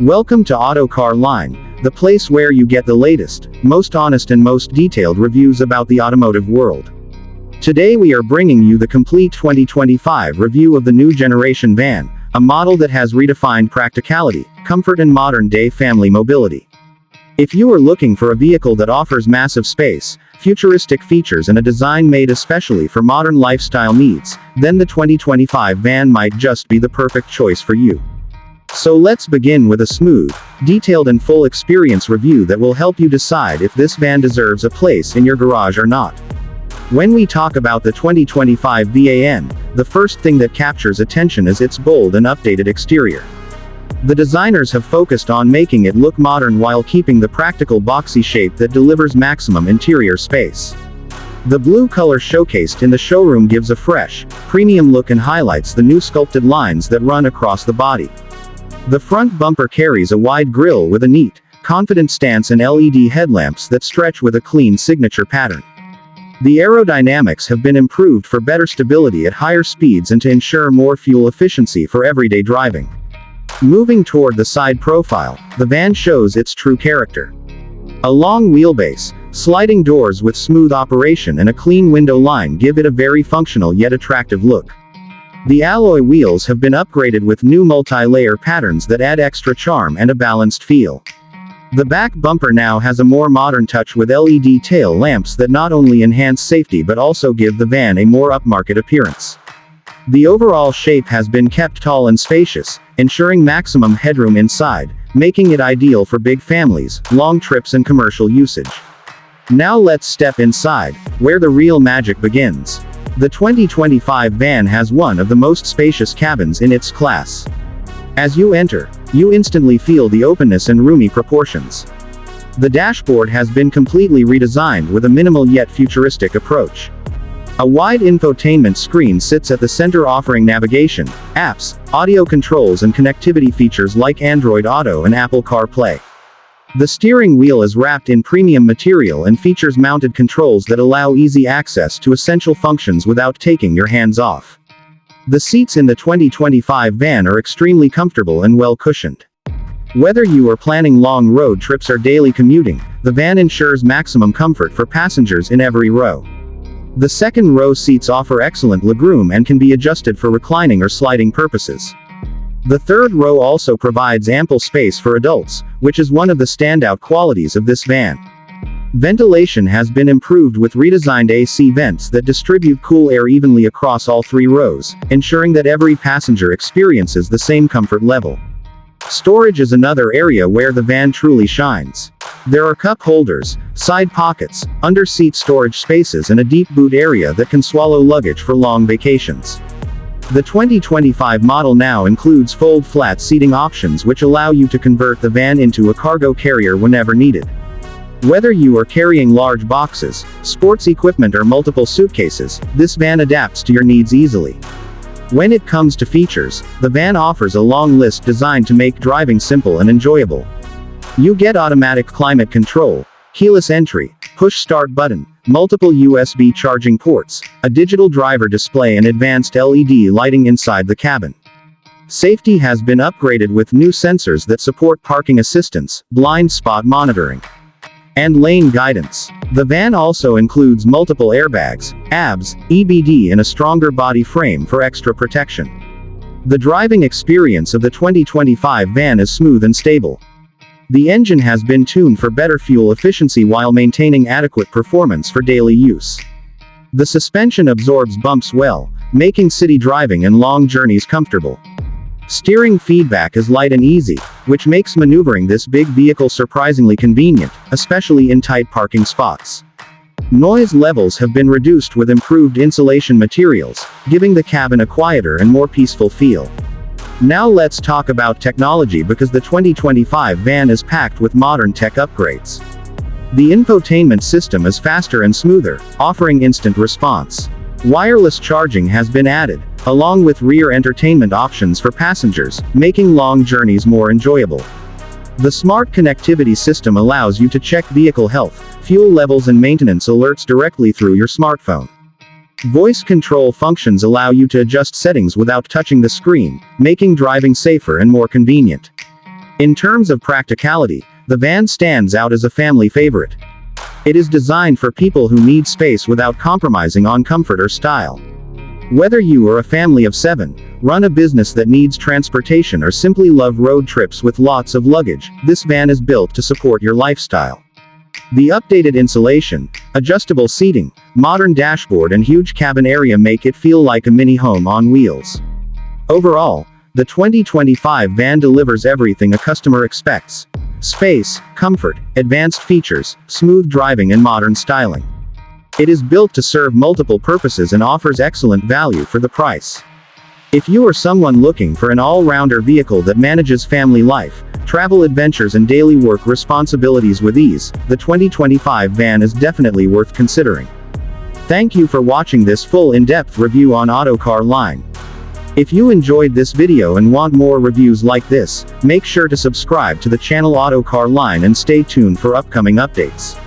Welcome to Autocar Line, the place where you get the latest, most honest and most detailed reviews about the automotive world. Today we are bringing you the complete 2025 review of the new generation van, a model that has redefined practicality, comfort and modern-day family mobility. If you are looking for a vehicle that offers massive space, futuristic features and a design made especially for modern lifestyle needs, then the 2025 van might just be the perfect choice for you. So let's begin with a smooth, detailed and full experience review that will help you decide if this van deserves a place in your garage or not. When we talk about the 2025 van, the first thing that captures attention is its bold and updated exterior. The designers have focused on making it look modern while keeping the practical boxy shape that delivers maximum interior space. The blue color showcased in the showroom gives a fresh, premium look and highlights the new sculpted lines that run across the body. The front bumper carries a wide grille with a neat, confident stance and LED headlamps that stretch with a clean signature pattern. The aerodynamics have been improved for better stability at higher speeds and to ensure more fuel efficiency for everyday driving. Moving toward the side profile, the van shows its true character. A long wheelbase, sliding doors with smooth operation and a clean window line give it a very functional yet attractive look. The alloy wheels have been upgraded with new multi-layer patterns that add extra charm and a balanced feel. The back bumper now has a more modern touch with LED tail lamps that not only enhance safety but also give the van a more upmarket appearance. The overall shape has been kept tall and spacious, ensuring maximum headroom inside, making it ideal for big families, long trips and commercial usage. Now let's step inside, where the real magic begins. The 2025 van has one of the most spacious cabins in its class. As you enter, you instantly feel the openness and roomy proportions. The dashboard has been completely redesigned with a minimal yet futuristic approach. A wide infotainment screen sits at the center offering navigation, apps, audio controls and connectivity features like Android Auto and Apple CarPlay. The steering wheel is wrapped in premium material and features mounted controls that allow easy access to essential functions without taking your hands off. The seats in the 2025 van are extremely comfortable and well cushioned. Whether you are planning long road trips or daily commuting, the van ensures maximum comfort for passengers in every row. The second row seats offer excellent legroom and can be adjusted for reclining or sliding purposes. The third row also provides ample space for adults, which is one of the standout qualities of this van. Ventilation has been improved with redesigned AC vents that distribute cool air evenly across all three rows, ensuring that every passenger experiences the same comfort level. Storage is another area where the van truly shines. There are cup holders, side pockets, under-seat storage spaces and a deep boot area that can swallow luggage for long vacations. The 2025 model now includes fold-flat seating options which allow you to convert the van into a cargo carrier whenever needed. Whether you are carrying large boxes, sports equipment or multiple suitcases, this van adapts to your needs easily. When it comes to features, the van offers a long list designed to make driving simple and enjoyable. You get automatic climate control, keyless entry, push start button, multiple USB charging ports, a digital driver display and advanced LED lighting inside the cabin. Safety has been upgraded with new sensors that support parking assistance, blind spot monitoring, and lane guidance. The van also includes multiple airbags, ABS, EBD and a stronger body frame for extra protection. The driving experience of the 2025 van is smooth and stable. The engine has been tuned for better fuel efficiency while maintaining adequate performance for daily use. The suspension absorbs bumps well, making city driving and long journeys comfortable. Steering feedback is light and easy, which makes maneuvering this big vehicle surprisingly convenient, especially in tight parking spots. Noise levels have been reduced with improved insulation materials, giving the cabin a quieter and more peaceful feel. Now let's talk about technology because the 2025 van is packed with modern tech upgrades. The infotainment system is faster and smoother, offering instant response. Wireless charging has been added, along with rear entertainment options for passengers, making long journeys more enjoyable. The smart connectivity system allows you to check vehicle health, fuel levels and maintenance alerts directly through your smartphone. Voice control functions allow you to adjust settings without touching the screen, making driving safer and more convenient. In terms of practicality, the van stands out as a family favorite. It is designed for people who need space without compromising on comfort or style. Whether you are a family of 7, run a business that needs transportation, or simply love road trips with lots of luggage, this van is built to support your lifestyle. The updated insulation, adjustable seating, modern dashboard and huge cabin area make it feel like a mini home on wheels. Overall, the 2025 van delivers everything a customer expects: space, comfort, advanced features, smooth driving and modern styling. It is built to serve multiple purposes and offers excellent value for the price. If you are someone looking for an all-rounder vehicle that manages family life, travel adventures and daily work responsibilities with ease, the 2025 van is definitely worth considering. Thank you for watching this full in-depth review on Autocar Line. If you enjoyed this video and want more reviews like this, make sure to subscribe to the channel Autocar Line and stay tuned for upcoming updates.